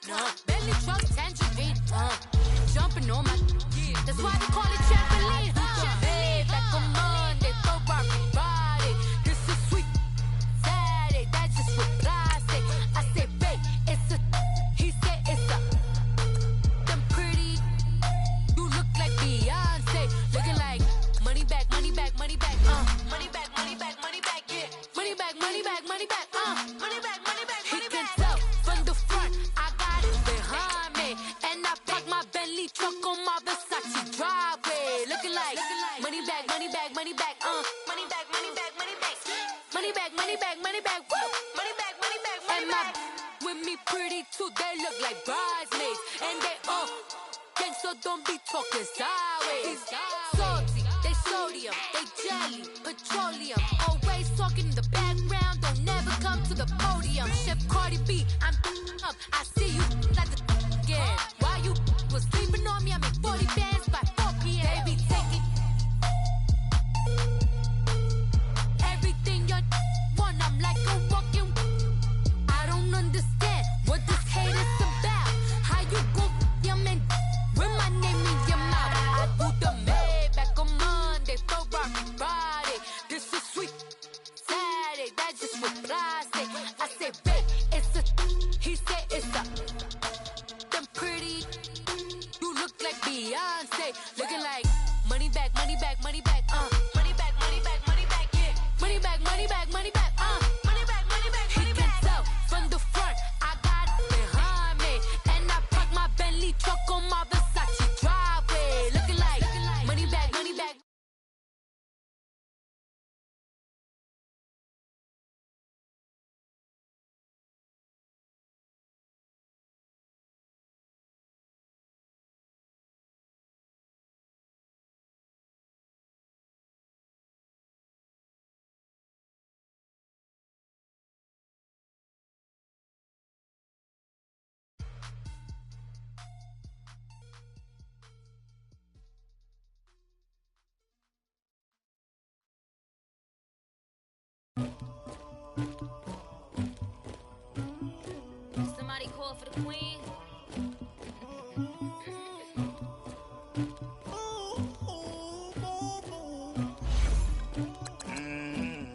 Bentley truck, tangerine, jumping on my, that's why they call it trampoline, Hey, back on Monday, throw rock Friday, this is sweet Saturday, that's just what I say. I say, babe, it's a, he said it's a, them pretty, you look like Beyonce, looking like money back, money back, money back, money back, money back, money back, yeah, money back, money back, money back, money back, money back, money back. He can tell from the front, I got it behind me, and I park my Bentley truck on my Versace driveway, looking like money back, money back, money back, money back, money back, money back, money back, money back, money back, woo, money back, money back, money back. With me pretty too, they look like bridesmaids, and they all gang, so don't be talking sideways. Salty, they sodium, they jelly, petroleum, always talking in the background, don't never come to the podium. Chef Cardi B, I'm up, I see you like the again. Why you was sleeping on me? I make 40 bands by 4 p.m. They be taking everything you want. I'm like a walking. I don't understand what this hate is about. How you go your man with my name in your mouth? I do the Maybach on Monday, throw rock Friday. This is sweet Saturday, that's just what I say. I say, babe, it's a, he said it's a, them pretty, you look like Beyonce, looking like money back, money back, money back, money back, money back, money back, yeah, money back, money back, money back, money back, money back, money back. He can tell from the front, I got it behind me, and I park my Bentley truck on my Versace driveway, looking like money back, money back. Somebody call for the queen.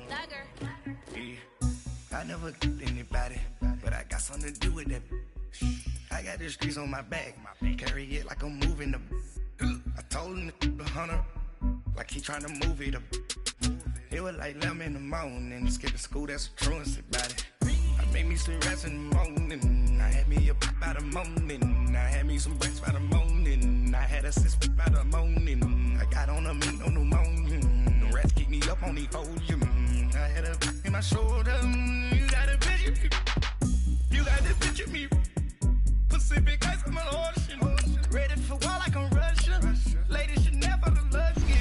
Dagger. Yeah. I never killed anybody, but I got something to do with that. I got the streets on my back, carry it like I'm moving the. I told him to hunter, like he trying to move it up. It was like 11 in the morning, skipping school, that's a truancy about it. I made me some rest in the morning, I had me a by the morning, I had me some breaks by the morning, I had a sis by the morning, I got on a meat on the morning, the rats keep me up on the podium, I had a in my shoulder, you got a picture me, you got this picture me, Pacific ice on my ocean, ready for war like I'm Russian, ladies should never the lucky,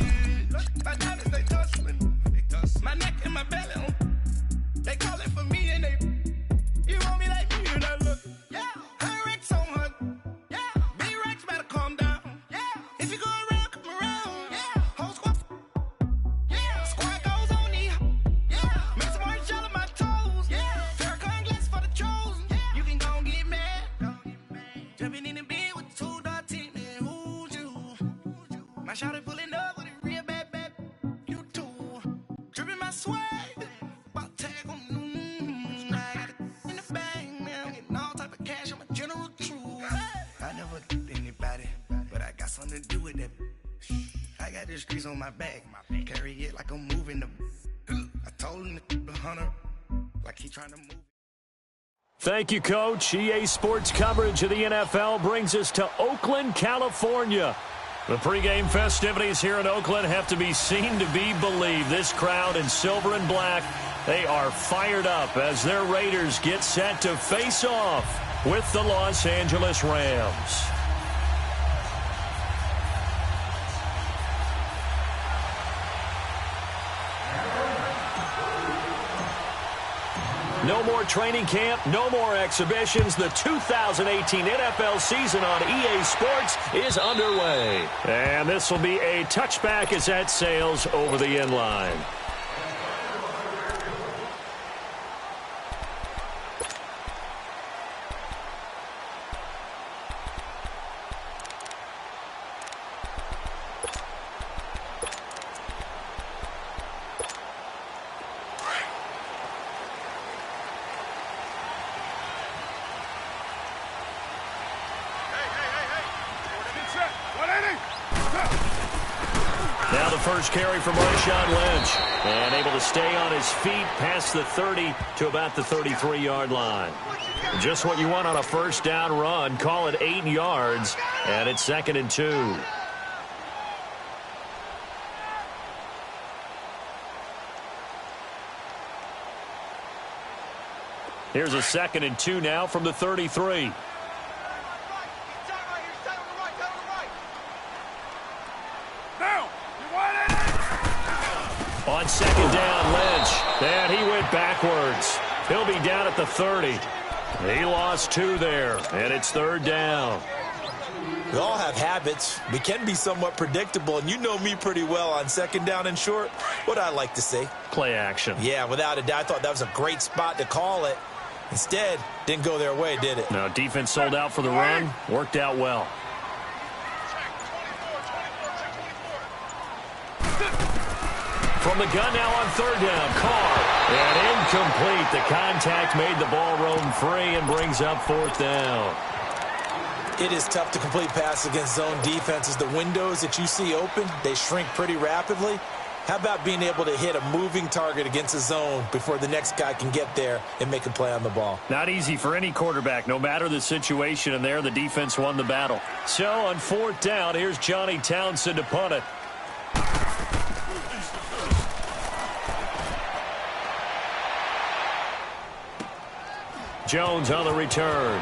my diamonds they tussling. My neck and my belly, they calling for me and they, you want me like me and I look, yeah, her Rex on her, yeah, B-Rex better calm down, yeah, if you go around, come around, yeah, whole squad, yeah, squad goes on me, yeah, make some orange gel on my toes, yeah, Farrakhan glass for the chosen, yeah, you can go and get mad, jumping in the bed with 2 dark teeth, man, who's you, my shawty pulling up with a real bad, you too. Dripping my swag, about tag on I got it in the bag, man. I'm getting all type of cash, I'm a general true. I never killed anybody, but I got something to do with that. I got the streets on my back, carry it like I'm moving the. I told him to hunter, like he trying to move. Thank you, Coach. EA Sports coverage of the NFL brings us to Oakland, California. The pregame festivities here in Oakland have to be seen to be believed. This crowd in silver and black, they are fired up as their Raiders get set to face off with the Los Angeles Rams. No more training camp, no more exhibitions. The 2018 NFL season on EA Sports is underway. And this will be a touchback as that sails over the end line. Now the first carry from Marshawn Lynch. And able to stay on his feet past the 30 to about the 33-yard line. Just what you want on a first down run. Call it 8 yards. And it's 2nd and 2. Here's a 2nd and 2 now from the 33. On 2nd down, Lynch. And he went backwards. He'll be down at the 30. He lost 2 there, and it's 3rd down. We all have habits. We can be somewhat predictable, and you know me pretty well on 2nd down and short. What I like to say? Play action. Yeah, without a doubt. I thought that was a great spot to call it. Instead, didn't go their way, did it? No, defense sold out for the run. Worked out well. From the gun now on 3rd down. Carr. And incomplete. The contact made the ball roam free and brings up 4th down. It is tough to complete passes against zone defenses. The windows that you see open, they shrink pretty rapidly. How about being able to hit a moving target against a zone before the next guy can get there and make a play on the ball? Not easy for any quarterback, no matter the situation, and there the defense won the battle. So on 4th down, here's Johnny Townsend to punt it. Jones on the return.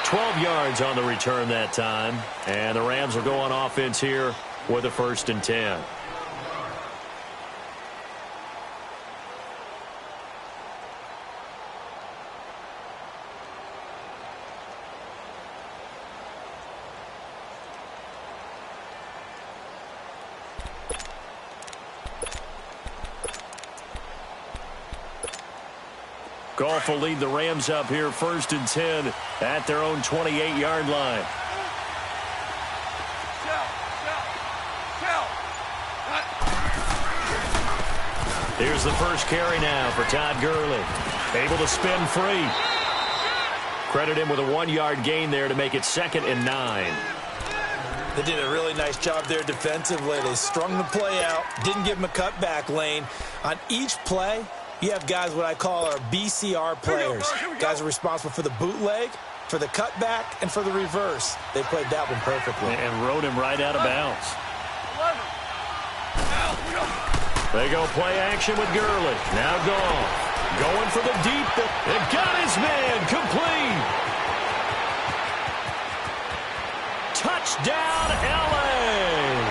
12 yards on the return that time. And the Rams will go on offense here with a 1st and 10. Goff will lead the Rams up here 1st and 10 at their own 28-yard line. Here's the first carry now for Todd Gurley. Able to spin free. Credit him with a 1-yard gain there to make it 2nd and 9. They did a really nice job there defensively. They strung the play out, didn't give him a cutback lane. On each play, you have guys what I call our BCR players. Guys are responsible for the bootleg, for the cutback, and for the reverse. They played that one perfectly. And rode him right out of bounds. They go play action with Gurley. Now Goff. Going for the deep. It got his man complete. Touchdown, L.A.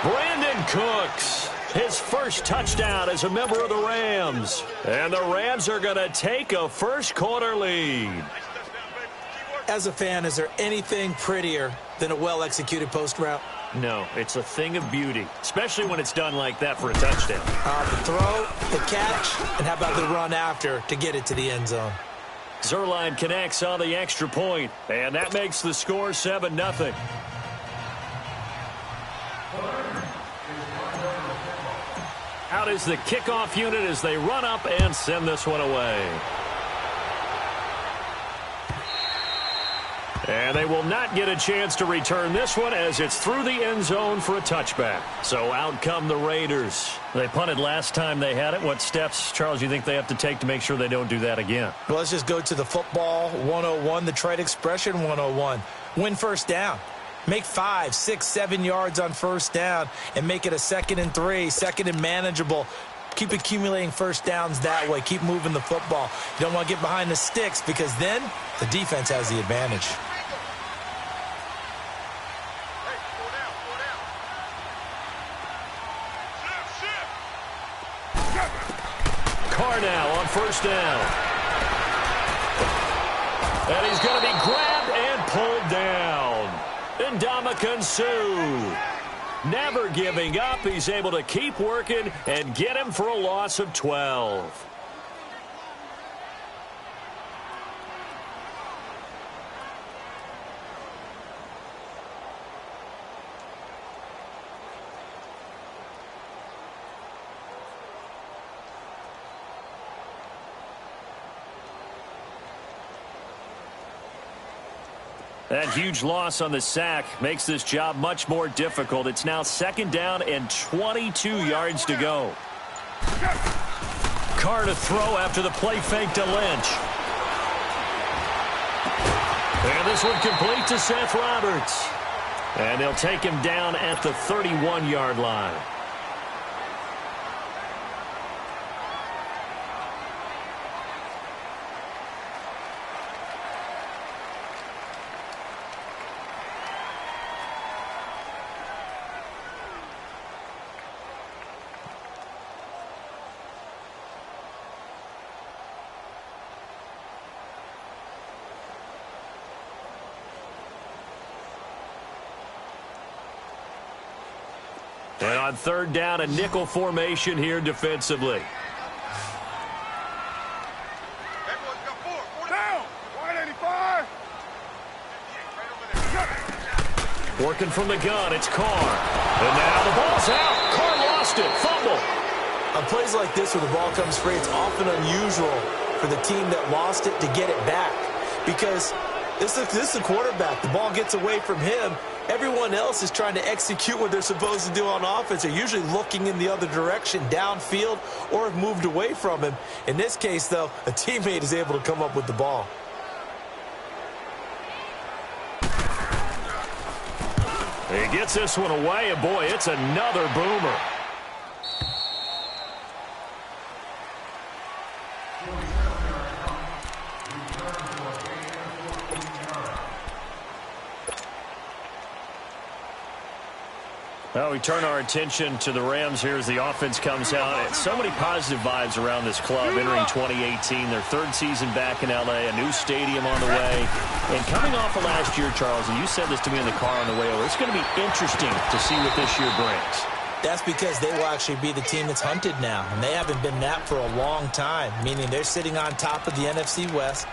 Brandon Cooks. His first touchdown as a member of the Rams. And the Rams are going to take a first-quarter lead. As a fan, is there anything prettier than a well-executed post route? No, it's a thing of beauty, especially when it's done like that for a touchdown. The throw, the catch, and how about the run after to get it to the end zone? Zuerlein connects on the extra point, and that makes the score 7-0. Out is the kickoff unit as they run up and send this one away. And they will not get a chance to return this one as it's through the end zone for a touchback. So out come the Raiders. They punted last time they had it. What steps, Charles, do you think they have to take to make sure they don't do that again? Well, let's just go to the football 101, the trade expression 101. Win first down. Make 5, 6, 7 yards on first down and make it a 2nd and 3, 2nd and manageable. Keep accumulating first downs that way. Keep moving the football. You don't want to get behind the sticks because then the defense has the advantage. Carr now on first down. And he's going to be grabbed and pulled down. Ndamukong Suh. Never giving up. He's able to keep working and get him for a loss of 12. That huge loss on the sack makes this job much more difficult. It's now 2nd down and 22 yards to go. Carr to throw after the play fake to Lynch. And this one complete to Seth Roberts. And they'll take him down at the 31-yard line. And on 3rd down, a nickel formation here defensively. Working from the gun, it's Carr. And now the ball's out. Carr lost it. Fumble. On plays like this where the ball comes free, it's often unusual for the team that lost it to get it back. Because this is the quarterback. The ball gets away from him. Everyone else is trying to execute what they're supposed to do on offense. They're usually looking in the other direction, downfield, or have moved away from him. In this case, though, a teammate is able to come up with the ball. He gets this one away, and boy, it's another boomer. Well, we turn our attention to the Rams here as the offense comes out. And so many positive vibes around this club entering 2018. Their 3rd season back in L.A., a new stadium on the way. And coming off of last year, Charles, and you said this to me in the car on the way over, it's going to be interesting to see what this year brings. That's because they will actually be the team that's hunted now. And they haven't been that for a long time, meaning they're sitting on top of the NFC West.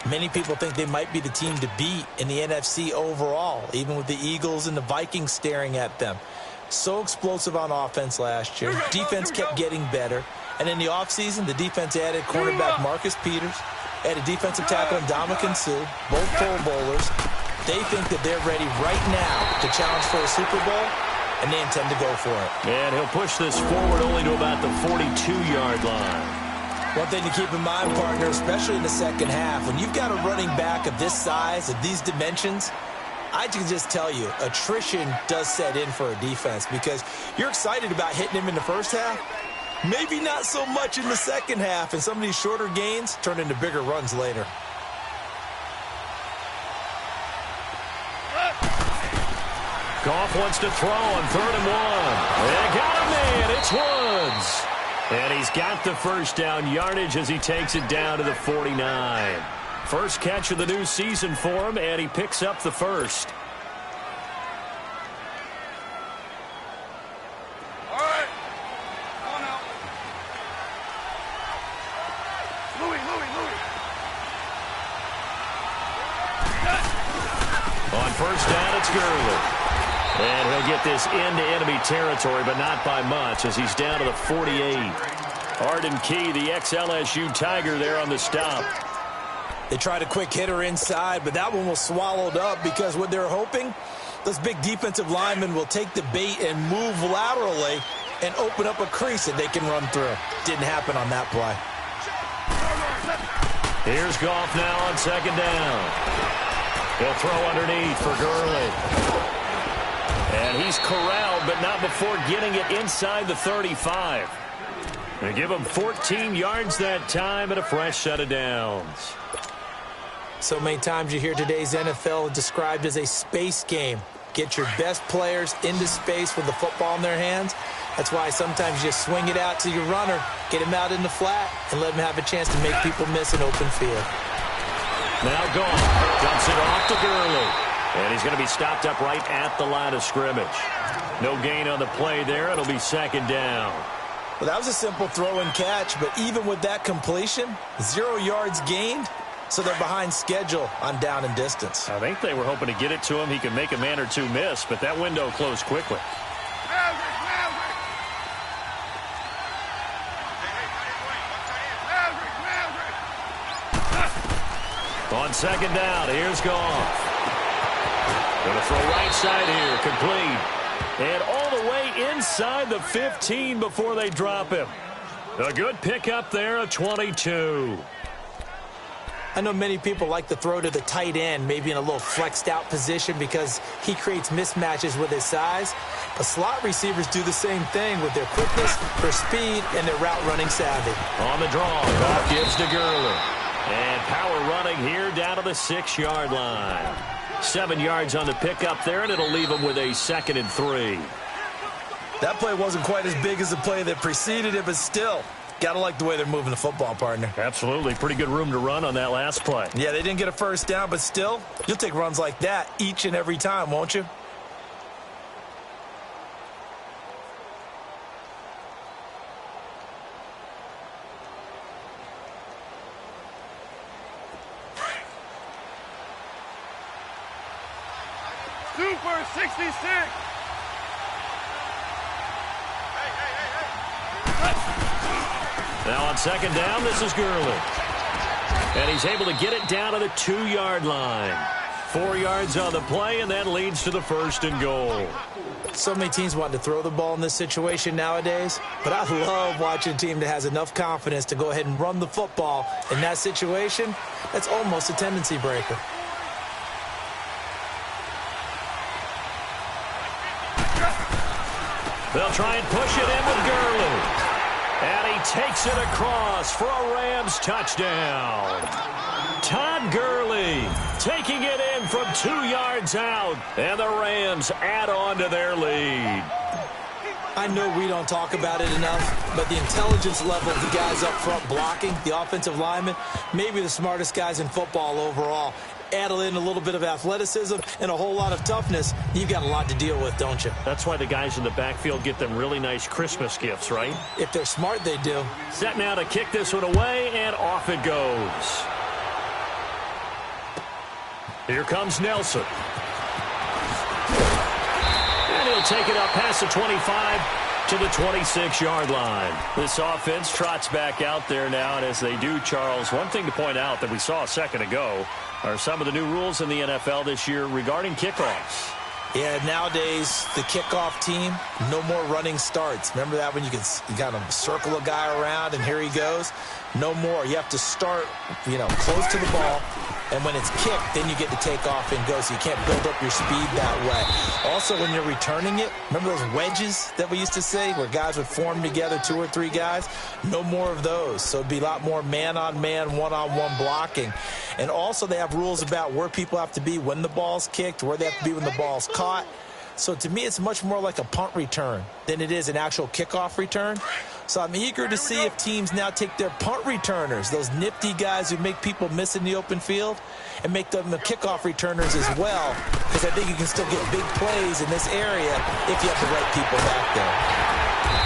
Many people think they might be the team to beat in the NFC overall, even with the Eagles and the Vikings staring at them. So explosive on offense last year. Defense kept getting better. And in the offseason, the defense added cornerback Marcus Peters, added defensive tackle Ndamukong Suh, both Pro Bowlers. They think that they're ready right now to challenge for a Super Bowl, and they intend to go for it. And he'll push this forward only to about the 42-yard line. One thing to keep in mind, partner, especially in the second half, when you've got a running back of this size, of these dimensions, I can just tell you, attrition does set in for a defense because you're excited about hitting him in the first half. Maybe not so much in the second half, and some of these shorter gains turn into bigger runs later. Goff wants to throw on 3rd and 1. They got him, man. It's Woods. And he's got the first down yardage as he takes it down to the 49. First catch of the new season for him, and he picks up the first. All right. Come on now. Louis. On first down, it's Gurley. And he'll get this into enemy territory, but not by much as he's down to the 48. Arden Key, the ex-LSU Tiger, there on the stop. They tried a quick hitter inside, but that one was swallowed up because what they're hoping, those big defensive linemen will take the bait and move laterally and open up a crease that they can run through. Didn't happen on that play. Here's Goff now on 2nd down. He'll throw underneath for Gurley. And he's corralled, but not before getting it inside the 35. They give him 14 yards that time and a fresh set of downs. So many times you hear today's NFL described as a space game. Get your best players into space with the football in their hands. That's why sometimes you swing it out to your runner, get him out in the flat, and let him have a chance to make people miss an open field. Now Goff dumps it off to Gurley. And he's going to be stopped up right at the line of scrimmage. No gain on the play there. It'll be 2nd down. Well, that was a simple throw and catch, but even with that completion, 0 yards gained, so they're behind schedule on down and distance. I think they were hoping to get it to him. He could make a man or two miss, but that window closed quickly. On 2nd down, here's Goff. Gonna throw right side here, complete. And all the way inside the 15 before they drop him. A good pickup there, a 22. I know many people like to throw to the tight end, maybe in a little flexed out position because he creates mismatches with his size. But slot receivers do the same thing with their quickness, their speed, and their route running savvy. On the draw, off gives to Gurley. And power running here down to the 6-yard line. 7 yards on the pickup there, and it'll leave him with a 2nd and 3. That play wasn't quite as big as the play that preceded it, but still, got to like the way they're moving the football, partner. Absolutely. Pretty good room to run on that last play. Yeah, they didn't get a first down, but still, you'll take runs like that each and every time, won't you? Super 66. Now on 2nd down, this is Gurley. And he's able to get it down to the 2-yard line. 4 yards on the play, and that leads to the 1st and goal. So many teams want to throw the ball in this situation nowadays, but I love watching a team that has enough confidence to go ahead and run the football. In that situation, that's almost a tendency breaker. They'll try and push it in with Gurley. And he takes it across for a Rams touchdown. Todd Gurley taking it in from 2 yards out. And the Rams add on to their lead. I know we don't talk about it enough, but the intelligence level of the guys up front blocking, the offensive linemen, maybe the smartest guys in football overall. Add in a little bit of athleticism and a whole lot of toughness, you've got a lot to deal with, don't you? That's why the guys in the backfield get them really nice Christmas gifts, right? If they're smart, they do. Set now to kick this one away, and off it goes. Here comes Nelson. And he'll take it up past the 25 to the 26-yard line. This offense trots back out there now, and as they do, Charles, one thing to point out that we saw a second ago are some of the new rules in the NFL this year regarding kickoffs. Yeah, nowadays, the kickoff team, no more running starts. Remember that when you kind of circle a guy around and here he goes? No more. You have to start, close to the ball, and when it's kicked, then you get to take off and go, so you can't build up your speed that way. Also, when you're returning it, remember those wedges that we used to say where guys would form together, 2 or 3 guys? No more of those. So it'd be a lot more man-on-man, one-on-one blocking. And also, they have rules about where people have to be when the ball's kicked, where they have to be when the ball's caught. So to me, it's much more like a punt return than it is an actual kickoff return. So I'm eager to see if teams now take their punt returners, those nifty guys who make people miss in the open field, and make them the kickoff returners as well, because I think you can still get big plays in this area if you have the right people back there.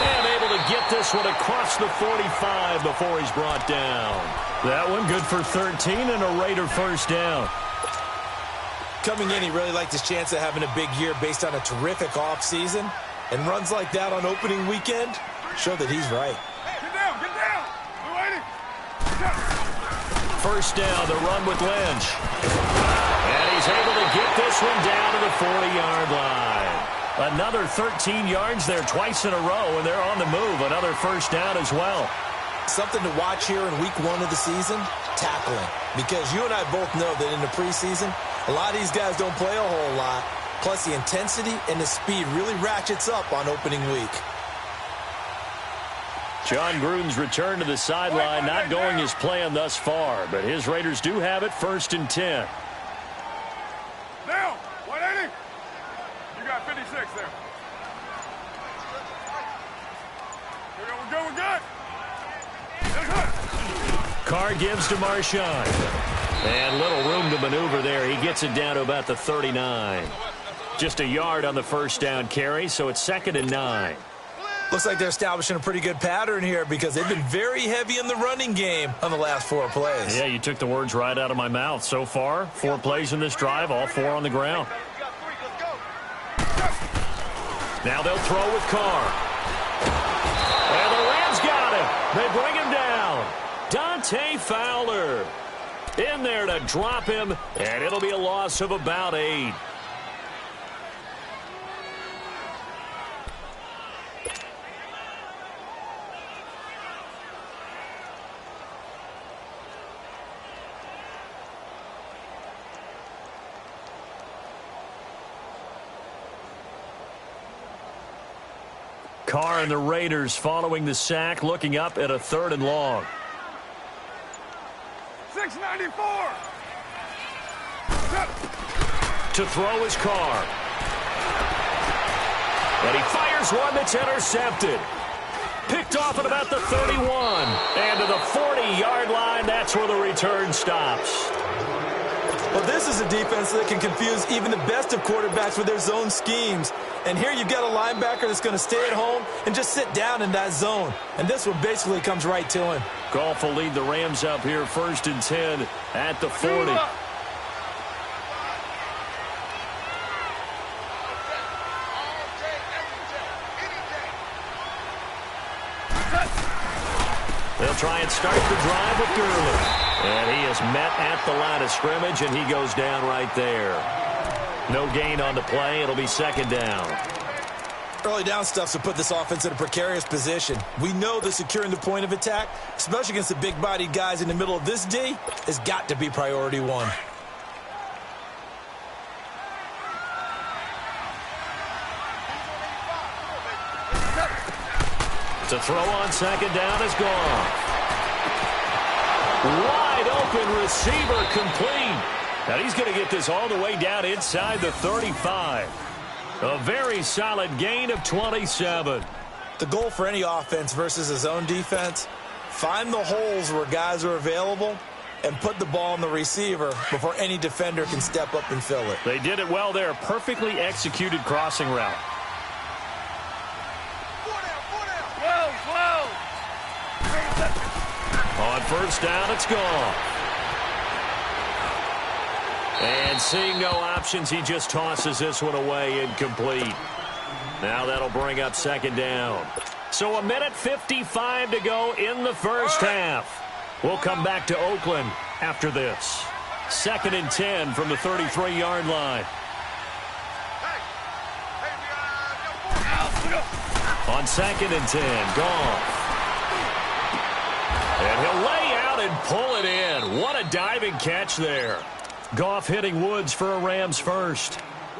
And able to get this one across the 45 before he's brought down. That one good for 13 and a Raider first down. Coming in, he really liked his chance of having a big year based on a terrific offseason. And runs like that on opening weekend show that he's right. Get down, get down. We're waiting. First down, the run with Lynch. And he's able to get this one down to the 40-yard line. Another 13 yards there twice in a row, and they're on the move. Another first down as well. Something to watch here in week 1 of the season, tackling. Because you and I both know that in the preseason, a lot of these guys don't play a whole lot. Plus, the intensity and the speed really ratchets up on opening week. John Gruden's return to the sideline, not going as planned thus far, but his Raiders do have it 1st and 10. Now, 180. You got 56 there. We're good, we're good. Carr gives to Marshawn. And little room to maneuver there. He gets it down to about the 39. Just a yard on the first down carry, so it's 2nd and 9. Looks like they're establishing a pretty good pattern here because they've been very heavy in the running game on the last 4 plays. Yeah, you took the words right out of my mouth. So far, 4 plays in this drive, all 4 on the ground. Now they'll throw with Carr. And the Rams got him. They bring him down. Dante Fowler in there to drop him, and it'll be a loss of about 8. Carr and the Raiders following the sack, looking up at a 3rd and long. 694. To throw is Carr. And he fires one that's intercepted. Picked off at about the 31. And to the 40-yard line, that's where the return stops. Well, this is a defense that can confuse even the best of quarterbacks with their zone schemes. And here you've got a linebacker that's going to stay at home and just sit down in that zone. And this one basically comes right to him. Goff will lead the Rams up here 1st and 10 at the 40. They'll try and start the drive with Gurley. And he is met at the line of scrimmage, and he goes down right there. No gain on the play. It'll be 2nd down. Early down stuff to put this offense in a precarious position. We know that securing the point of attack, especially against the big-bodied guys in the middle of this D, has got to be priority 1. To throw on 2nd down is gone. Wide open receiver complete. Now he's going to get this all the way down inside the 35. A very solid gain of 27. The goal for any offense versus his own defense, find the holes where guys are available and put the ball on the receiver before any defender can step up and fill it. They did it well there. Perfectly executed crossing route. On 1st down, it's gone. And seeing no options, he just tosses this one away, incomplete. Now that'll bring up 2nd down. So 1:55 to go in the first half. We'll come back to Oakland after this. 2nd and 10 from the 33-yard line. On 2nd and 10, Goff. And he'll lay out and pull it in. What a diving catch there. Goff hitting Woods for a Rams first.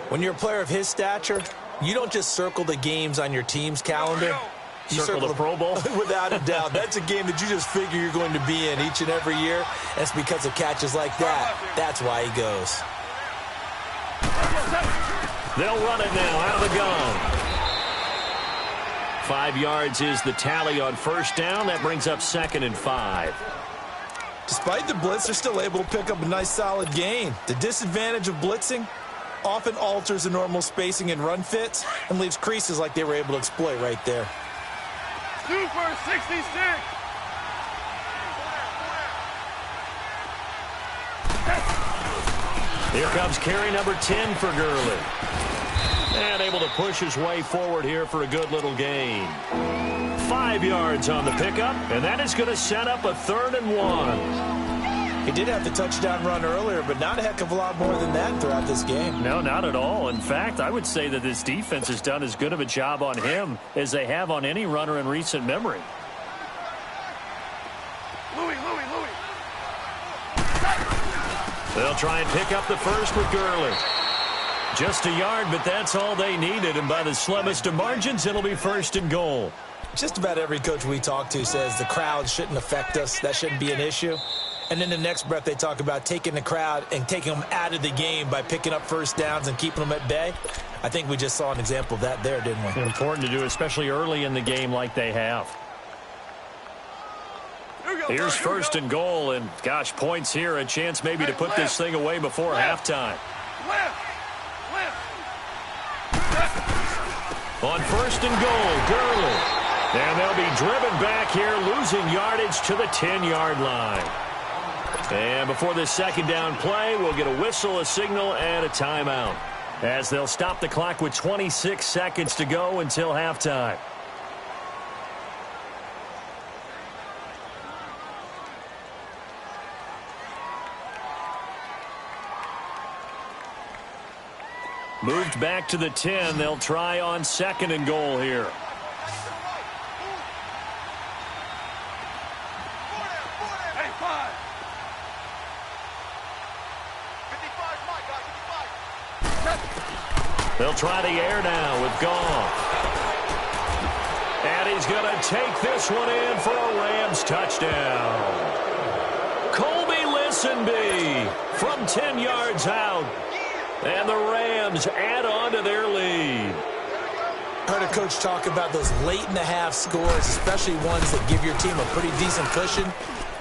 When you're a player of his stature, you don't just circle the games on your team's calendar. You circle the Pro Bowl? Without a doubt. That's a game that you just figure you're going to be in each and every year. And it's because of catches like that. That's why he goes. They'll run it now out of the gun. 5 yards is the tally on 1st down. That brings up 2nd and 5. Despite the blitz, they're still able to pick up a nice solid gain. The disadvantage of blitzing often alters the normal spacing and run fits and leaves creases like they were able to exploit right there. 2 for 66. Here comes carry number 10 for Gurley. And able to push his way forward here for a good little gain. 5 yards on the pickup, and that is going to set up a 3rd and 1. He did have the touchdown run earlier, but not a heck of a lot more than that throughout this game. No, not at all. In fact, I would say that this defense has done as good of a job on him as they have on any runner in recent memory. Louis. They'll try and pick up the first with Gurley. Just a yard, but that's all they needed, and by the slimmest of margins, it'll be 1st and goal. Just about every coach we talk to says the crowd shouldn't affect us. That shouldn't be an issue. And in the next breath, they talk about taking the crowd and taking them out of the game by picking up 1st downs and keeping them at bay. I think we just saw an example of that there, didn't we? Important to do, especially early in the game like they have. Here's 1st and goal, and gosh, points here, a chance maybe to put this thing away before halftime. On 1st and goal, Gurley. And they'll be driven back here, losing yardage to the 10-yard line. And before this 2nd down play, we'll get a whistle, a signal, and a timeout, as they'll stop the clock with 26 seconds to go until halftime. Moved back to the 10. They'll try on 2nd and goal here. They'll try the air now with Goff. And he's going to take this one in for a Rams touchdown. Colby Listenby from 10 yards out. And the Rams add on to their lead. I heard a coach talk about those late-in-the-half scores, especially ones that give your team a pretty decent cushion.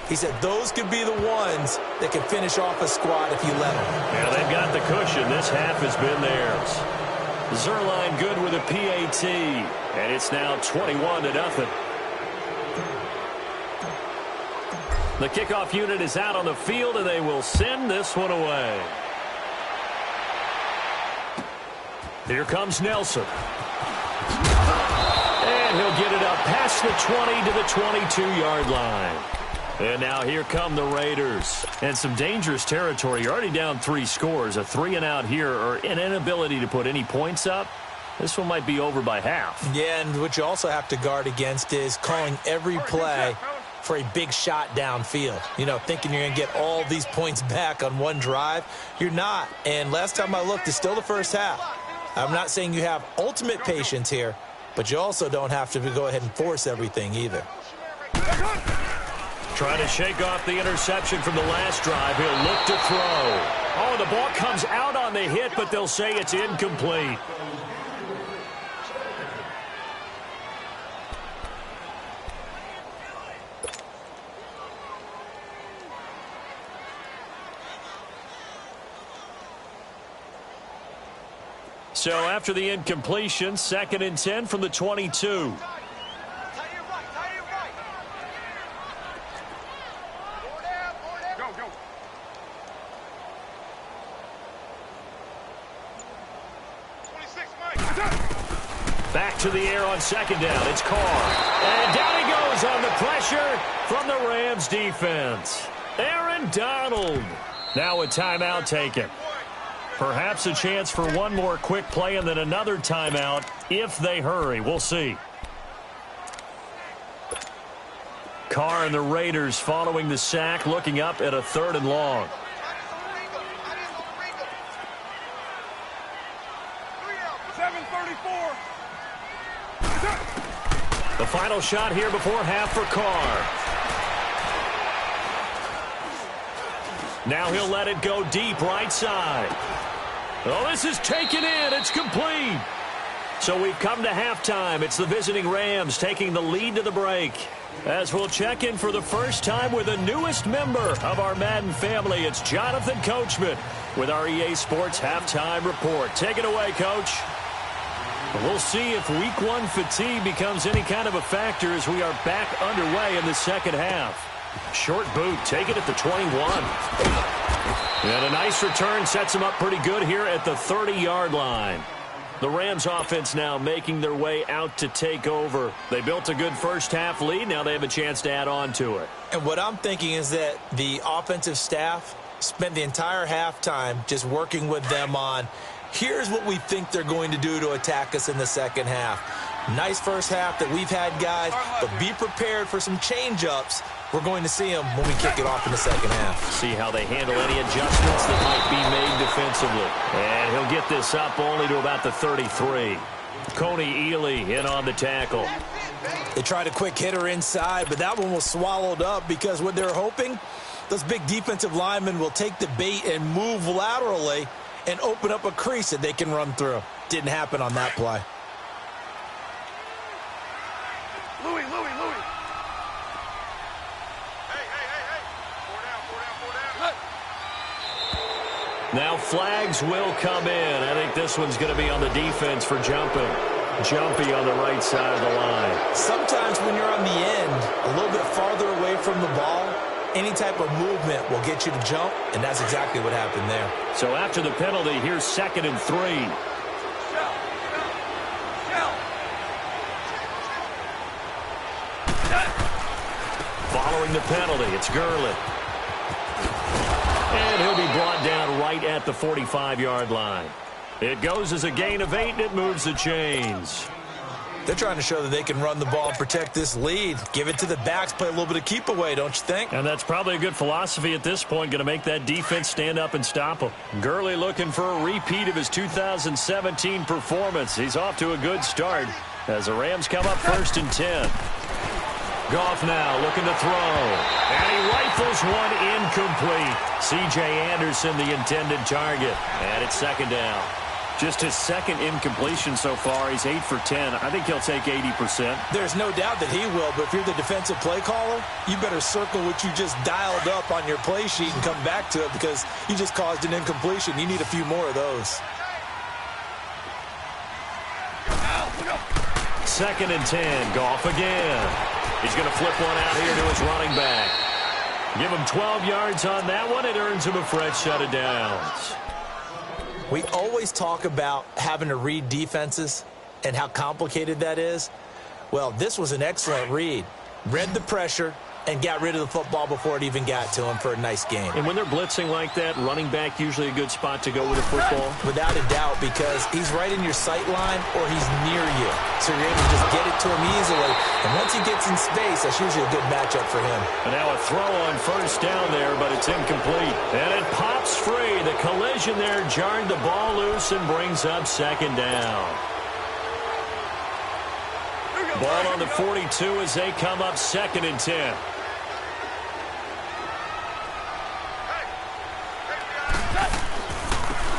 He said those could be the ones that can finish off a squad if you let them. Yeah, they've got the cushion. This half has been theirs. Zerline good with a PAT, and it's now 21-0. The kickoff unit is out on the field, and they will send this one away. Here comes Nelson. And he'll get it up past the 20 to the 22-yard line. And now here come the Raiders. And some dangerous territory. You're already down 3 scores. A 3-and-out here, or an inability to put any points up. This one might be over by half. Yeah, and what you also have to guard against is calling every play for a big shot downfield. You know, thinking you're going to get all these points back on one drive. You're not. And last time I looked, it's still the first half. I'm not saying you have ultimate patience here, but you also don't have to go ahead and force everything either. Trying to shake off the interception from the last drive. He'll look to throw. Oh, the ball comes out on the hit, but they'll say it's incomplete. So after the incompletion, 2nd and 10 from the 22. Back to the air on 2nd down. It's Carr. And down he goes on the pressure from the Rams defense. Aaron Donald. Now a timeout taken. Perhaps a chance for one more quick play and then another timeout if they hurry. We'll see. Carr and the Raiders following the sack, looking up at a 3rd and long. The final shot here before half for Carr. Now he'll let it go deep right side. Oh, this is taken in. It's complete. So we've come to halftime. It's the visiting Rams taking the lead to the break. As we'll check in for the first time with the newest member of our Madden family, it's Jonathan Coachman with our EA Sports Halftime Report. Take it away, Coach. We'll see if Week 1 fatigue becomes any kind of a factor as we are back underway in the second half. Short boot, take it at the 21. And a nice return sets him up pretty good here at the 30-yard line. The Rams offense now making their way out to take over. They built a good first half lead. Now they have a chance to add on to it. And what I'm thinking is that the offensive staff spent the entire halftime just working with them on, here's what we think they're going to do to attack us in the second half. Nice first half that we've had, guys, but be prepared for some change-ups. We're going to see them when we kick it off in the second half. See how they handle any adjustments that might be made defensively. And he'll get this up only to about the 33. Coney Ely in on the tackle. They tried a quick hitter inside, but that one was swallowed up because what they're hoping, those big defensive linemen will take the bait and move laterally and open up a crease that they can run through. Didn't happen on that play. Louis. Now flags will come in. I think this one's going to be on the defense for jumping. Jumpy on the right side of the line. Sometimes when you're on the end, a little bit farther away from the ball, any type of movement will get you to jump, and that's exactly what happened there. So after the penalty, here's 2nd and 3. Following the penalty, it's Gurley. And he'll be brought down right at the 45-yard line. It goes as a gain of 8, and it moves the chains. They're trying to show that they can run the ball and protect this lead. Give it to the backs, play a little bit of keep away, don't you think? And that's probably a good philosophy at this point, going to make that defense stand up and stop them. Gurley looking for a repeat of his 2017 performance. He's off to a good start. as the Rams come up 1st and 10. Goff now looking to throw. And he rifles one incomplete. C.J. Anderson, the intended target. And it's 2nd down. Just his 2nd incompletion so far. He's 8 for 10. I think he'll take 80%. There's no doubt that he will, but if you're the defensive play caller, you better circle what you just dialed up on your play sheet and come back to it because you just caused an incompletion. You need a few more of those. 2nd and 10. Goff again. He's going to flip one out here to his running back. Give him 12 yards on that one. It earns him a fresh set of downs. We always talk about having to read defenses and how complicated that is. Well, this was an excellent read. Read the pressure and got rid of the football before it even got to him for a nice game. And when they're blitzing like that, running back usually a good spot to go with a football? Without a doubt, because he's right in your sight line or he's near you. So you're able to just get it to him easily. And once he gets in space, that's usually a good matchup for him. And now a throw on 1st down there, but it's incomplete. And it pops free. The collision there jarred the ball loose and brings up 2nd down. Ball on the 42 as they come up 2nd and 10.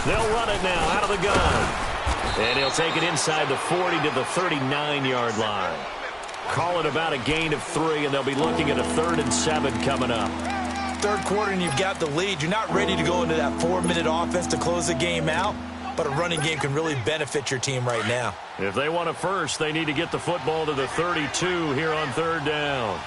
They'll run it now out of the gun. And he'll take it inside the 40 to the 39-yard line. Call it about a gain of 3, and they'll be looking at a 3rd and 7 coming up. 3rd quarter and you've got the lead. You're not ready to go into that 4-minute offense to close the game out, but a running game can really benefit your team right now. If they want a first, they need to get the football to the 32 here on 3rd down.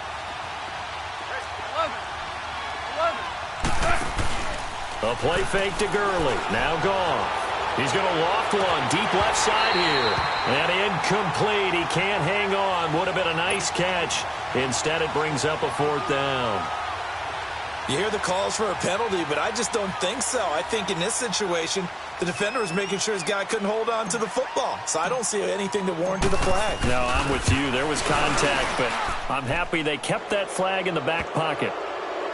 A play fake to Gurley. Now Goff. He's going to loft one deep left side here. And incomplete. He can't hang on. Would have been a nice catch. Instead, it brings up a 4th down. You hear the calls for a penalty, but I just don't think so. I think in this situation, the defender was making sure his guy couldn't hold on to the football. So I don't see anything to warrant the flag. No, I'm with you. There was contact, but I'm happy they kept that flag in the back pocket.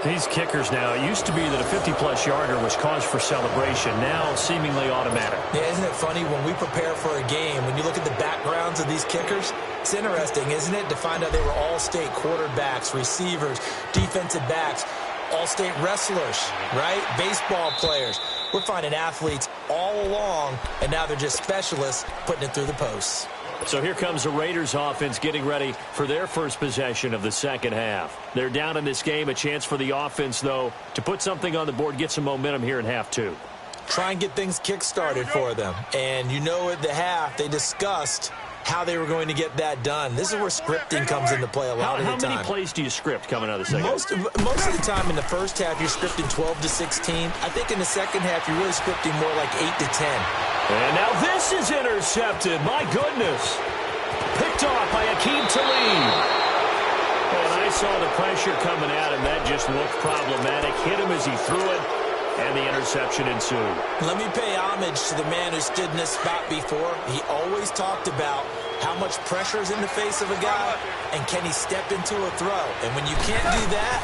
These kickers now, it used to be that a 50-plus yarder was cause for celebration. Now, seemingly automatic. Yeah, isn't it funny when we prepare for a game, when you look at the backgrounds of these kickers, it's interesting, isn't it, to find out they were all-state quarterbacks, receivers, defensive backs, all-state wrestlers, right? Baseball players. We're finding athletes all along, and now they're just specialists putting it through the posts. So here comes the Raiders offense getting ready for their first possession of the 2nd half. They're down in this game. A chance for the offense, though, to put something on the board, get some momentum here in half 2. Try and get things kick-started for them. And you know at the half, they discussed how they were going to get that done. This is where scripting comes into play a lot of the time. How many plays do you script coming out of the second? Most of the time in the first half, you're scripting 12 to 16. I think in the second half, you're really scripting more like 8 to 10. And now this is intercepted. My goodness. Picked off by Akeem Talib. And I saw the pressure coming at him. That just looked problematic. Hit him as he threw it. And the interception ensued. Let me pay homage to the man who stood in this spot before. He always talked about how much pressure is in the face of a guy and can he step into a throw. And when you can't do that,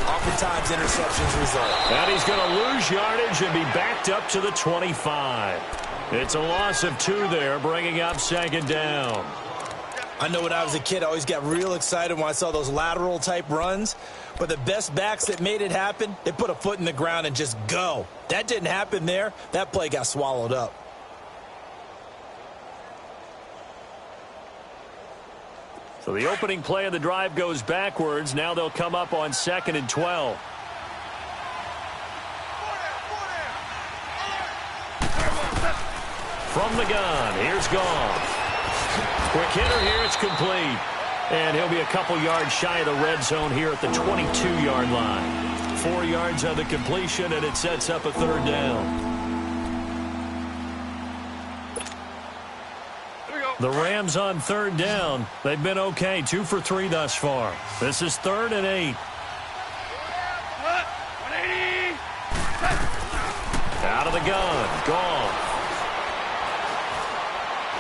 oftentimes interceptions result. And he's going to lose yardage and be backed up to the 25. It's a loss of 2 there, bringing up 2nd down. I know when I was a kid, I always got real excited when I saw those lateral-type runs. But the best backs that made it happen, they put a foot in the ground and just go. That didn't happen there. That play got swallowed up. So the opening play of the drive goes backwards. Now they'll come up on 2nd and 12. From the gun, here's Goff. Quick hitter here, it's complete. And he'll be a couple yards shy of the red zone here at the 22-yard line. 4 yards on the completion, and it sets up a 3rd down. The Rams on 3rd down. They've been okay, 2 for 3 thus far. This is 3rd and 8. Out of the gun, Goff.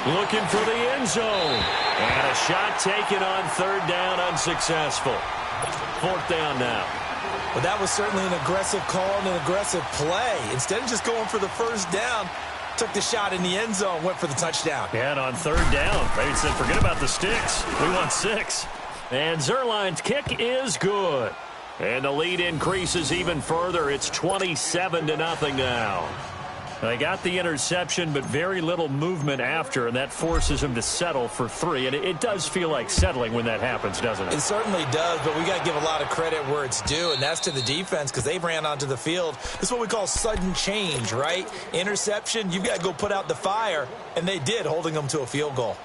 Looking for the end zone. And a shot taken on 3rd down, unsuccessful. 4th down now. Well, that was certainly an aggressive call and an aggressive play. Instead of just going for the 1st down, took the shot in the end zone, went for the touchdown. Yeah, and on third down, they said, forget about the sticks. We want 6. And Zerline's kick is good. And the lead increases even further. It's 27-0 now. They got the interception, but very little movement after, and that forces them to settle for 3. And it does feel like settling when that happens, doesn't it? It certainly does, but we got to give a lot of credit where it's due, and that's to the defense because they ran onto the field. This is what we call sudden change, right? Interception, you've got to go put out the fire, and they did, holding them to a field goal.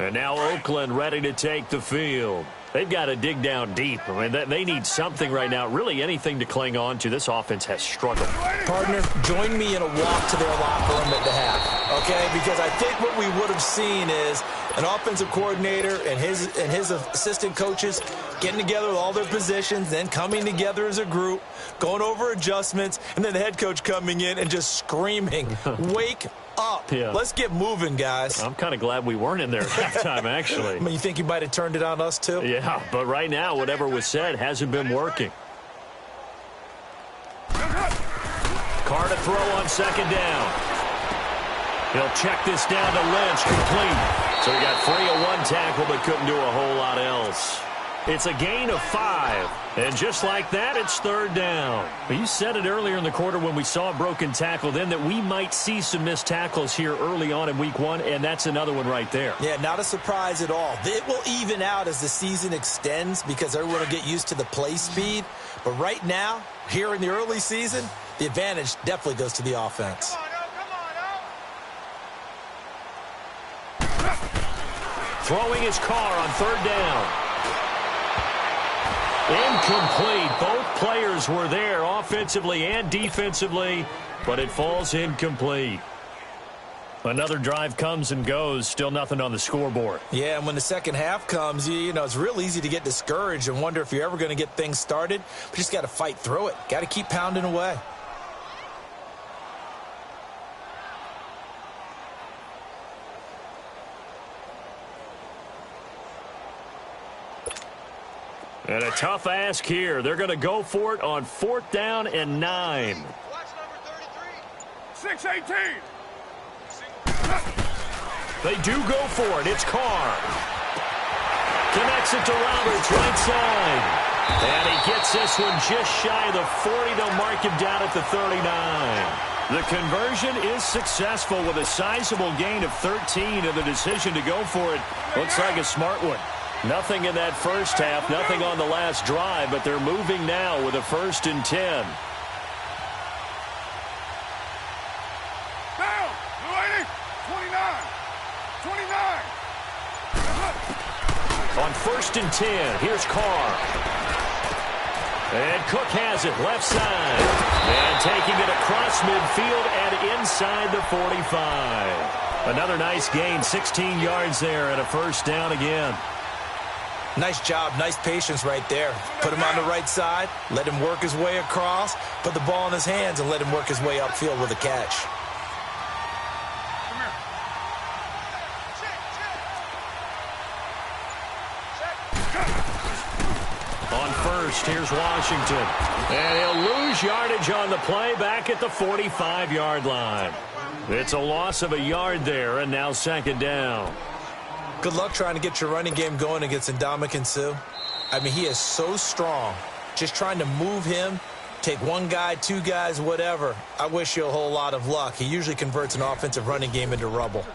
And now Oakland ready to take the field. They've got to dig down deep. I mean, they need something right now, really anything to cling on to. This offense has struggled. Partner, join me in a walk to their locker room at the half, okay? Because I think what we would have seen is an offensive coordinator and his assistant coaches getting together with all their positions, then coming together as a group, going over adjustments, and then the head coach coming in and just screaming, wake up. Yeah. Let's get moving, guys. I'm kind of glad we weren't in there at halftime, actually. I mean, you think you might have turned it on us, too? Yeah, but right now, whatever was said hasn't been working. Carr to throw on second down. He'll check this down to Lynch, complete. So he got free of 1 tackle, but couldn't do a whole lot else. It's a gain of 5. And just like that, it's third down. You said it earlier in the quarter when we saw a broken tackle then that we might see some missed tackles here early on in week 1, and that's another one right there. Yeah, not a surprise at all. It will even out as the season extends because everyone will get used to the play speed. But right now, here in the early season, the advantage definitely goes to the offense. Throwing his Carr on third down. Incomplete. Both players were there offensively and defensively, but it falls incomplete. Another drive comes and goes. Still nothing on the scoreboard. Yeah, and when the second half comes, you know, it's real easy to get discouraged and wonder if you're ever going to get things started. But you just got to fight through it. Got to keep pounding away. And a tough ask here. They're going to go for it on 4th down and 9. Watch number 33. 618. They do go for it. It's Carr. Connects it to Roberts, right side. And he gets this one just shy of the 40. They'll mark him down at the 39. The conversion is successful with a sizable gain of 13, and the decision to go for it looks like a smart one. Nothing in that first half, nothing on the last drive, but they're moving now with a 1st and 10. Down. 29. 29. On 1st and 10, here's Carr. And Cook has it, left side. And taking it across midfield and inside the 45. Another nice gain, 16 yards there and a 1st down again. Nice job, nice patience right there. Put him on the right side, let him work his way across, put the ball in his hands, and let him work his way upfield with a catch. On 1st, here's Washington. And he'll lose yardage on the play back at the 45-yard line. It's a loss of a yard there, and now 2nd down. Good luck trying to get your running game going against Ndamukong Suh. I mean, he is so strong. Just trying to move him, take 1 guy, 2 guys, whatever. I wish you a whole lot of luck. He usually converts an offensive running game into rubble.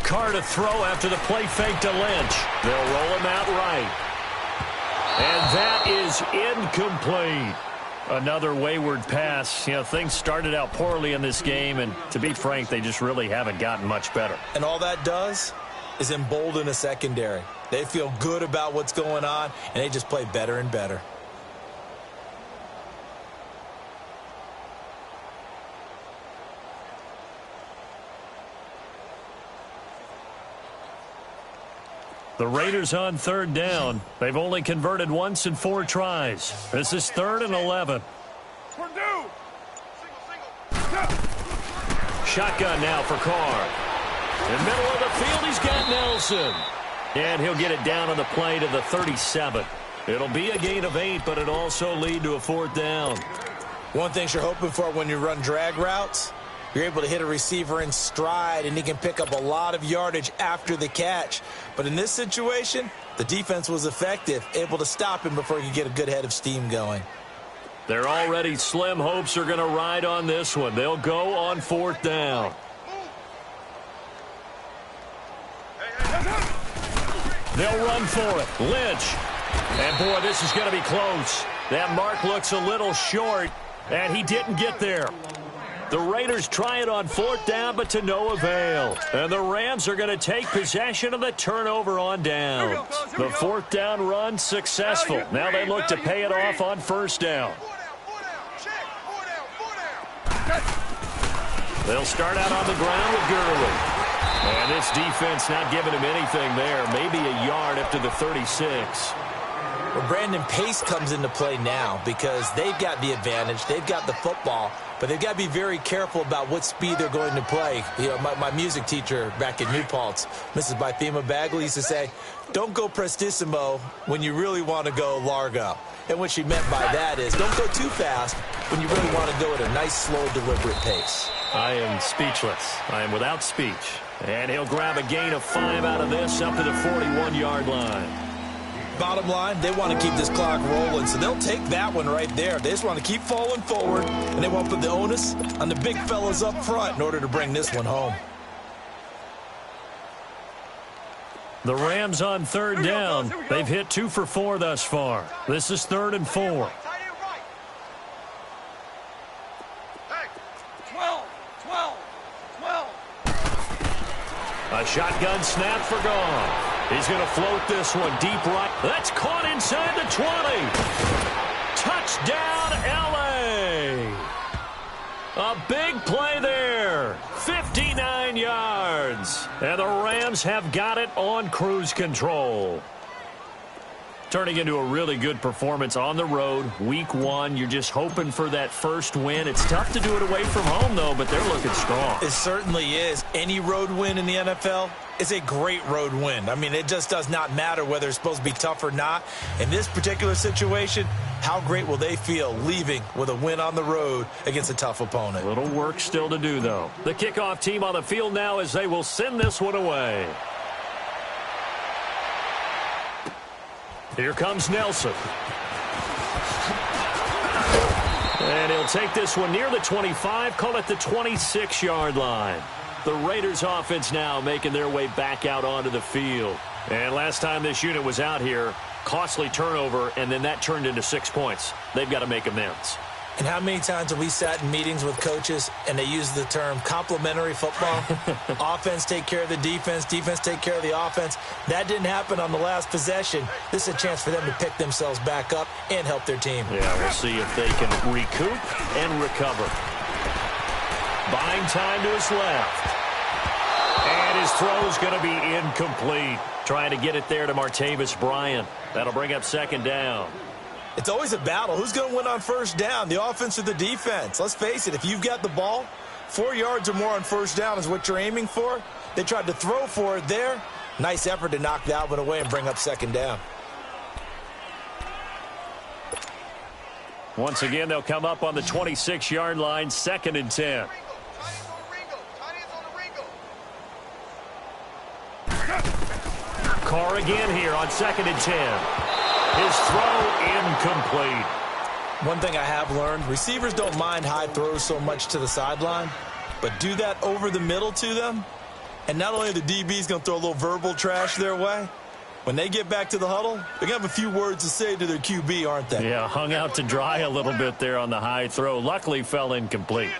Carr to throw after the play fake to Lynch. They'll roll him out right. And that is incomplete. Another wayward pass. You know, things started out poorly in this game, and to be frank, they just really haven't gotten much better. And all that does is embolden a secondary. They feel good about what's going on, and they just play better and better. The Raiders on third down. They've only converted once in 4 tries. This is 3rd and 11. Shotgun now for Carr. In the middle of the field, he's got Nelson. And he'll get it down on the play to the 37. It'll be a gain of 8, but it'll also lead to a 4th down. One thing you're hoping for when you run drag routes, you're able to hit a receiver in stride, and he can pick up a lot of yardage after the catch. But in this situation, the defense was effective, able to stop him before he could get a good head of steam going. Their already slim hopes are going to ride on this one. They'll go on 4th down. They'll run for it. Lynch. And, boy, this is going to be close. That mark looks a little short, and he didn't get there. The Raiders try it on 4th down, but to no avail. And the Rams are going to take possession of the turnover on downs. The 4th down run successful. Now they look to pay it off on 1st down. They'll start out on the ground with Gurley. And this defense not giving him anything there. Maybe a yard up to the 36. Well, Brandon, pace comes into play now because they've got the advantage. They've got the football, but they've got to be very careful about what speed they're going to play. You know, my music teacher back in New Paltz, Mrs. Bythema Bagley, used to say, don't go prestissimo when you really want to go largo. And what she meant by that is don't go too fast when you really want to go at a nice, slow, deliberate pace. I am speechless. I am without speech. And he'll grab a gain of 5 out of this up to the 41-yard line. Bottom line, they want to keep this clock rolling, so they'll take that one right there. They just want to keep falling forward, and they want to put the onus on the big fellas up front in order to bring this one home. The Rams on 3rd down. They've hit 2 for 4 thus far. This is 3rd and 4. A shotgun snap for Goff. He's going to float this one deep right. That's caught inside the 20. Touchdown, L.A. A big play there. 59 yards. And the Rams have got it on cruise control. Turning into a really good performance on the road. Week 1, you're just hoping for that first win. It's tough to do it away from home, though, but they're looking strong. It certainly is. Any road win in the NFL is a great road win. I mean, it just does not matter whether it's supposed to be tough or not. In this particular situation, how great will they feel leaving with a win on the road against a tough opponent? A little work still to do, though. The kickoff team on the field now as they will send this one away. Here comes Nelson. And he'll take this one near the 25, call it the 26-yard line. The Raiders offense now making their way back out onto the field. And last time this unit was out here, costly turnover, and then that turned into 6 points. They've got to make amends. And how many times have we sat in meetings with coaches and they use the term complementary football? Offense take care of the defense, defense take care of the offense. That didn't happen on the last possession. This is a chance for them to pick themselves back up and help their team. Yeah, we'll see if they can recoup and recover. Buying time to his left. And his throw's going to be incomplete. Trying to get it there to Martavis Bryant. That'll bring up 2nd down. It's always a battle. Who's going to win on 1st down, the offense or the defense? Let's face it, if you've got the ball, 4 yards or more on 1st down is what you're aiming for. They tried to throw for it there. Nice effort to knock that one away and bring up 2nd down. Once again, they'll come up on the 26-yard line, 2nd and 10. Carr again here on 2nd and 10. His throw incomplete. One thing I have learned, receivers don't mind high throws so much to the sideline, but do that over the middle to them, and not only are the DBs going to throw a little verbal trash their way, when they get back to the huddle, they're going to have a few words to say to their QB, aren't they? Yeah, hung out to dry a little bit there on the high throw. Luckily fell incomplete.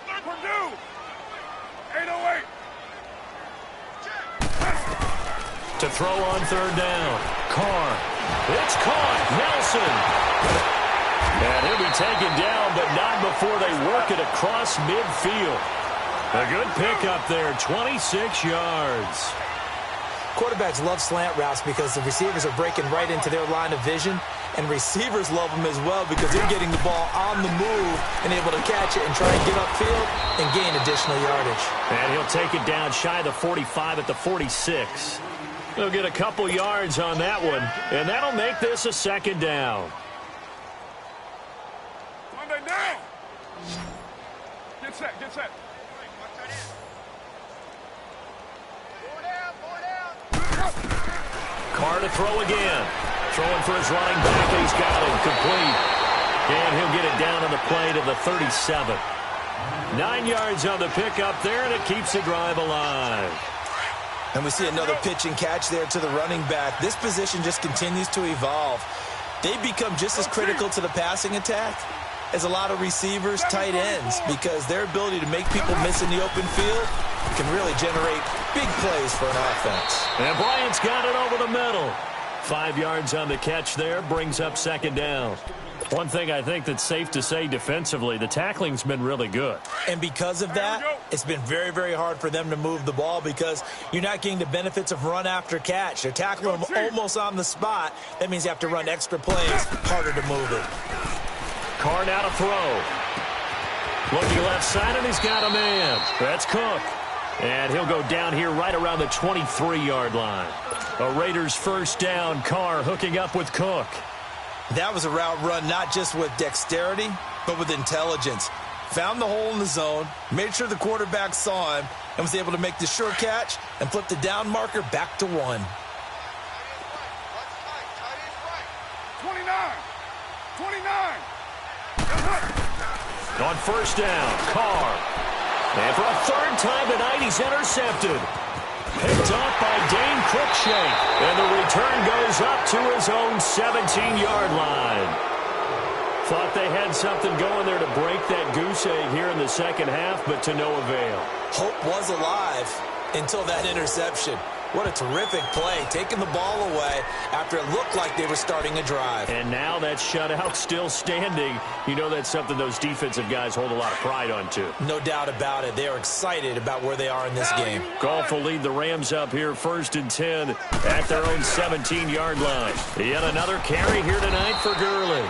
To throw on 3rd down. Carr. It's caught. Nelson. And he'll be taken down, but not before they work it across midfield. A good pickup there, 26 yards. Quarterbacks love slant routes because the receivers are breaking right into their line of vision, and receivers love them as well because they're getting the ball on the move and able to catch it and try and get upfield and gain additional yardage. And he'll take it down shy of the 45 at the 46. He'll get a couple yards on that one, and that'll make this a second down. Monday down. Get set, get set. Carr to throw again. Throwing for his running back, and he's got it complete. And he'll get it down on the play to the 37. 9 yards on the pickup there, and it keeps the drive alive. And we see another pitch and catch there to the running back. This position just continues to evolve. They become just as critical to the passing attack as a lot of receivers, tight ends, because their ability to make people miss in the open field can really generate big plays for an offense. And Bryant's got it over the middle. 5 yards on the catch there, brings up second down. One thing I think that's safe to say defensively, the tackling's been really good. And because of that, it's been very, very hard for them to move the ball because you're not getting the benefits of run after catch. They're tackling them almost on the spot. That means you have to run extra plays, harder to move it. Carr now to throw. Looking left side, and he's got a man. That's Cook. And he'll go down here right around the 23-yard line. A Raiders first down. Carr hooking up with Cook. That was a route run not just with dexterity, but with intelligence. Found the hole in the zone, made sure the quarterback saw him, and was able to make the sure catch and flip the down marker back to 1. 29. 29. On first down, Carr. And for a third time tonight, he's intercepted. Picked up by Dane Cruikshank. And the return goes up to his own 17-yard line. Thought they had something going there to break that goose egg here in the second half, but to no avail. Hope was alive until that interception. What a terrific play, taking the ball away after it looked like they were starting a drive. And now that shutout still standing. You know that's something those defensive guys hold a lot of pride on, too. No doubt about it. They are excited about where they are in this game. Goff will lead the Rams up here first and 10 at their own 17-yard line. Yet another carry here tonight for Gurley.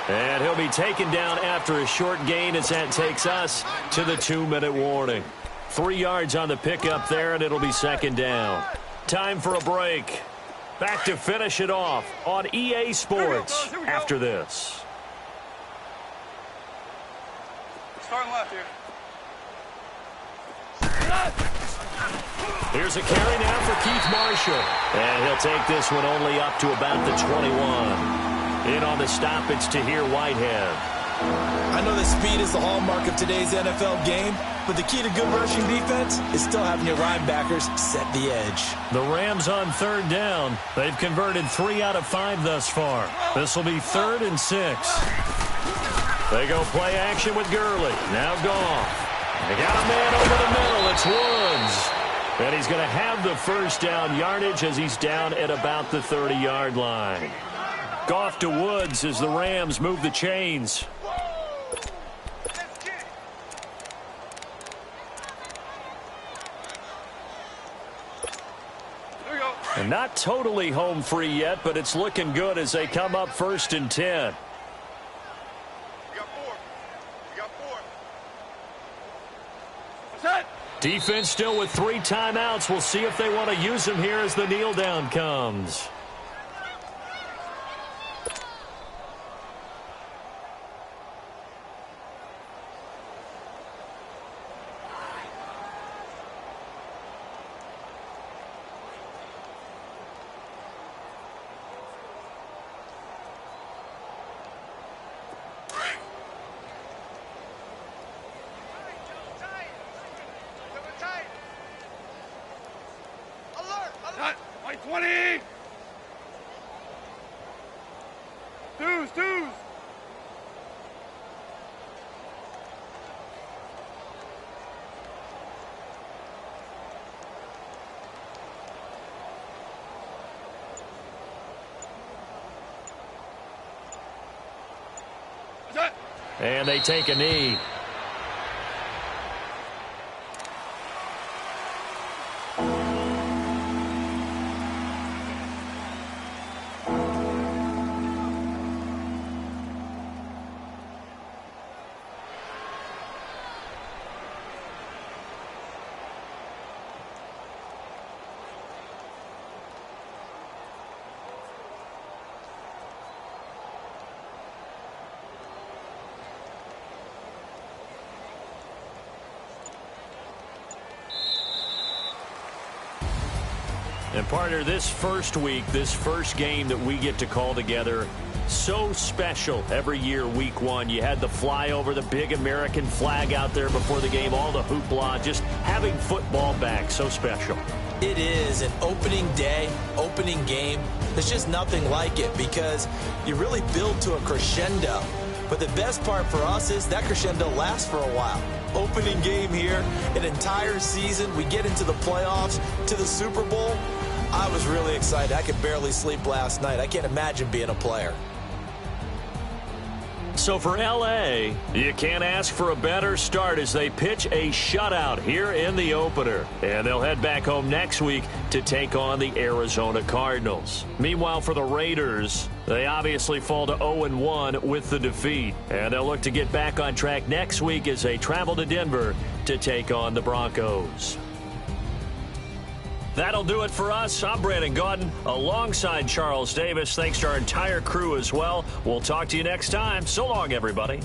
And he'll be taken down after a short gain as that takes us to the 2-minute warning. 3 yards on the pickup there, and it'll be second down. Time for a break. Back to finish it off on EA Sports after this. Starting left here. Here's a carry now for Keith Marshall. And he'll take this one only up to about the 21. In on the stoppage to here, Whitehead. I know that speed is the hallmark of today's NFL game, but the key to good rushing defense is still having your linebackers set the edge. The Rams on third down. They've converted 3 out of 5 thus far. This will be 3rd and 6. They go play action with Gurley. Now Goff. They got a man over the middle. It's Woods. And he's going to have the first down yardage as he's down at about the 30-yard line. Goff to Woods as the Rams move the chains. And not totally home free yet, but it's looking good as they come up 1st and 10. Defense still with 3 timeouts. We'll see if they want to use them here as the kneel down comes. Like 20. Deuce. And they take a knee. And partner, this first week, this first game that we get to call together, so special every year, week one. You had the flyover, the big American flag out there before the game, all the hoopla, just having football back, so special. It is an opening day, opening game. There's just nothing like it because you really build to a crescendo. But the best part for us is that crescendo lasts for a while. Opening game here, an entire season. We get into the playoffs, to the Super Bowl. I was really excited. I could barely sleep last night. I can't imagine being a player. So for L.A., you can't ask for a better start as they pitch a shutout here in the opener. And they'll head back home next week to take on the Arizona Cardinals. Meanwhile, for the Raiders, they obviously fall to 0-1 with the defeat. And they'll look to get back on track next week as they travel to Denver to take on the Broncos. That'll do it for us. I'm Brandon Gaudin alongside Charles Davis. Thanks to our entire crew as well. We'll talk to you next time. So long, everybody.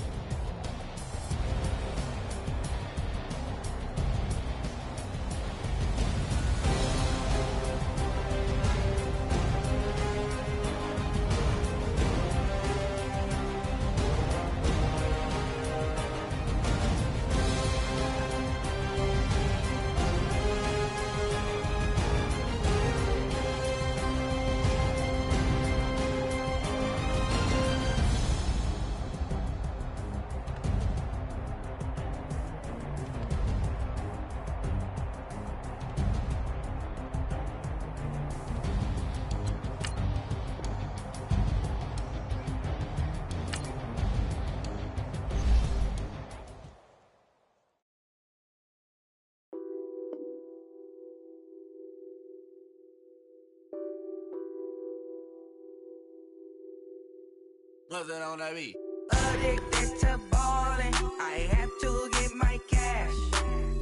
What's that on that beat? Addicted to ballin', I have to get my cash.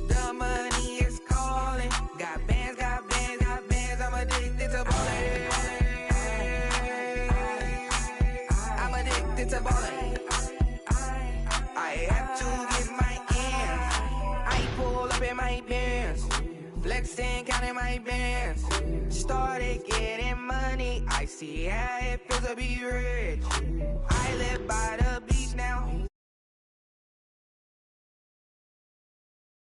The money is calling. Got bands, got bands, got bands. I'm addicted to ballin'. I'm addicted to ballin'. I have to get my ends. I pull up in my bands, flexing, counting my bands. Started getting money. I see how it feels to be rich. I live by the beach now.